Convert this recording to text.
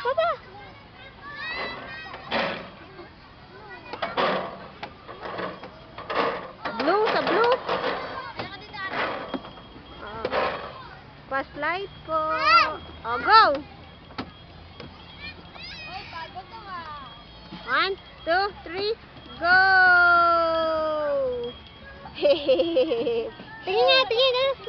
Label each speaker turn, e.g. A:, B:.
A: Baba. Blue, sa blue. Fast light po. Oh, go. 1, 2, 3, go. Tingin nga, tingin.